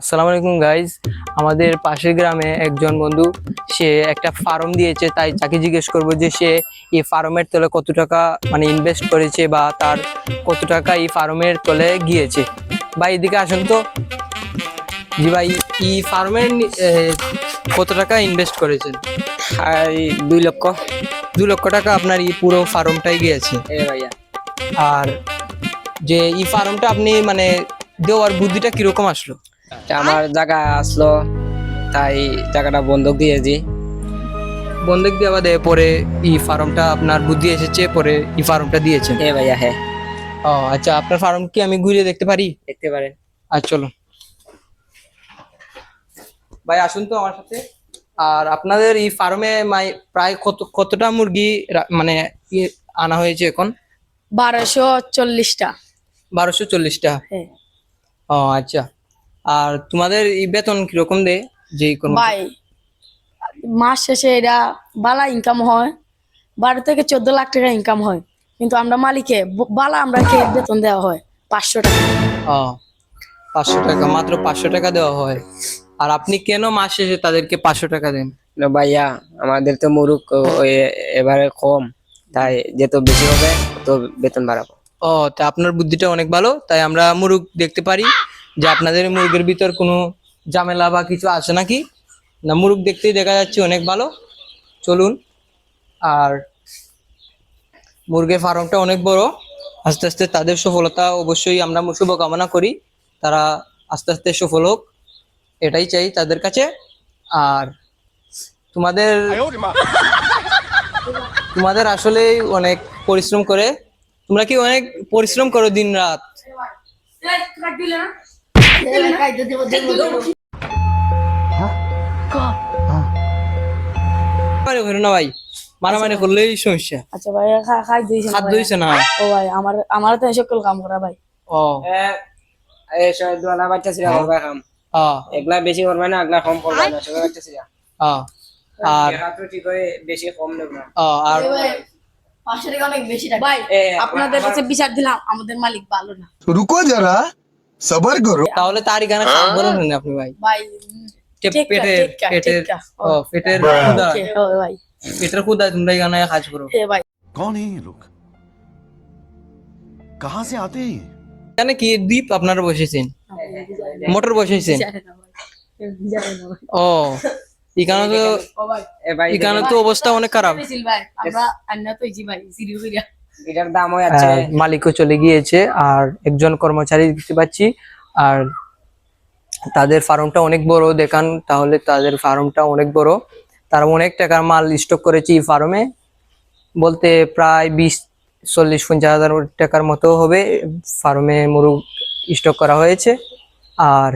আসসালামু আলাইকুম গাইজ। আমাদের পাশের গ্রামে একজন বন্ধু সে একটা ফার্ম দিয়েছে, তাই তাকে জিজ্ঞেস করবো যে সে এই ফার্মের তলে কত টাকা মানে ইনভেস্ট করেছে বা তার কত টাকা এই ফার্মের তলে গিয়েছে। ভাই এদিকে আসুন তো। জি ভাই, এই ফার্মের কত টাকা ইনভেস্ট করেছেন? আর 2 লক্ষ। 2 লক্ষ টাকা আপনার এই পুরো ফার্মটাই গিয়েছে। ভাইয়া, আর যে এই ফার্মটা আপনি মানে দেওয়ার বুদ্ধিটা কিরকম আসলো? আমার জায়গা আসলো তাই জায়গাটা বন্ধক দিয়েছি। বন্ধক দেওয়া দেয় পরে এই ফার্মটা আপনার বুদ্ধি এসেছে, পরে এই ফার্মটা দিয়েছেন। ভাইয়া, হ্যাঁ, ও আচ্ছা, আপনার ফার্ম কি আমি ঘুরে দেখতে পারি? দেখতে পারেন। আর চলুন ভাই, আসুন তো আমার সাথে। আর আপনাদের এই ফার্মে প্রায় কতটা মুরগি মানে আনা হয়েছে এখন? 1240টা। 1240টা। হ্যাঁ ও আচ্ছা। আর তোমাদের এই বেতন কিরকম দেয়? যে ভাই, মাস শেষে এটা বালা ইনকাম হয়, 12 থেকে 14 লাখ টাকা ইনকাম হয়, কিন্তু আমরা মালিকে বালা আমরা কে বেতন দেওয়া হয় 500 টাকা। ও 500 টাকা, মাত্র 500 টাকা দেওয়া হয়। আর আপনি কেন মাস শেষে তাদেরকে 500 টাকা দেন? না ভাইয়া, আমাদের তো মুরুখ এবারে কম, তাই যত বেশি হবে তত বেতন বাড়াবো। ও তা আপনার বুদ্ধিটা অনেক ভালো, তাই আমরা মুরগ দেখতে পারি যে আপনাদের মুরগের ভিতর কোনো ঝামেলা বা কিছু আছে নাকি না। মুরগ দেখতেই দেখা যাচ্ছে অনেক ভালো। চলুন। আর মুরগের ফার্মটা অনেক বড়, আস্তে আস্তে তাদের সফলতা অবশ্যই আমরা শুভকামনা করি, তারা আস্তে আস্তে সফল হোক, এটাই চাই তাদের কাছে। আর তোমাদের তোমাদের আসলেই অনেক পরিশ্রম করে, তোমরা কি অনেক পরিশ্রম করো দিন রাত? মারামারি করো না ভাই, মারামারি করলেই সমস্যা। আচ্ছা ভাই, খাই দিয়েছেন হাত ধুইছে না? ও ভাই, আমার তো সকল কাম করা ভাই। ও দোলা বাচ্চা ছিল করবে কাম, একলা বেশি করবে না, একলা কম করবে না, সবাই বাচ্চা ছিল। আর হাতও ঠিক করে বেশি কম নেব না। আর 500 টাকা অনেক বেশি টাকা ভাই। আপনাদের কাছে বিচার দিলাম, আমাদের মালিক ভালো না। रुको जरा सबर करो। তাহলে তার এখানে কাজ করেন না আপনি ভাই? ভাই পেটের পেটের ও পেটের ক্ষুধা, ভাই পেটের ক্ষুধা তোমরা এখানে কাজ করো। ভাই कौन है ये लोग? कहाँ से आते हैं? এখানে কি দ্বীপ আপনারা বসেছেন? মোটর বসেছেন? ও এখানে তো এখানে তো অবস্থা অনেক খারাপ। এটার দাম হয় আছে। মালিকও চলে গিয়েছে আর একজন কর্মচারী দেখতে পাচ্ছি। আর তাদের ফার্মটা অনেক বড়, দেখান তাহলে তাদের ফার্মটা অনেক বড়। তারা অনেক টাকার মাল স্টক করেছে এই ফার্মে, বলতে প্রায় 20-40-50 হাজার টাকার মতো হবে ফার্মে মুরগ স্টক করা হয়েছে। আর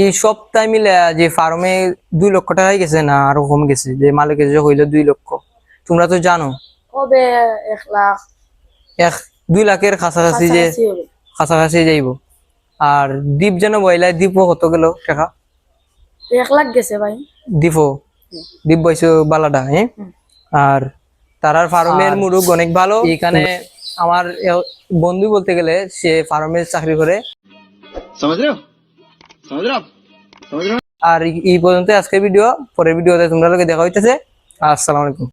এই সপ্তাহ মিলে যে ফার্মে 2 লক্ষ টাকাই গেছে না আরো কম গেছে, যে মালিকের যে হইলো 2 লক্ষ। তোমরা তো জানো কবে 1 লাখ 2 লাখের কাছাকাছি যে কাছাকাছি যাইব। আর দ্বীপ যেন বইলা, দ্বীপও কত গেল টাকা? 1 লাখ গেছে ভাই। দ্বীপ বইছো বালাডা। হ্যাঁ। আর তারার ফার্মের মুরগ অনেক ভালো। এখানে আমার বন্ধু বলতে গেলে সে ফার্মে চাকরি করে। আর এই পর্যন্ত আজকের ভিডিও, পরের ভিডিওতে তোমরা লোকে দেখা হইতেছে। আসসালামু আলাইকুম।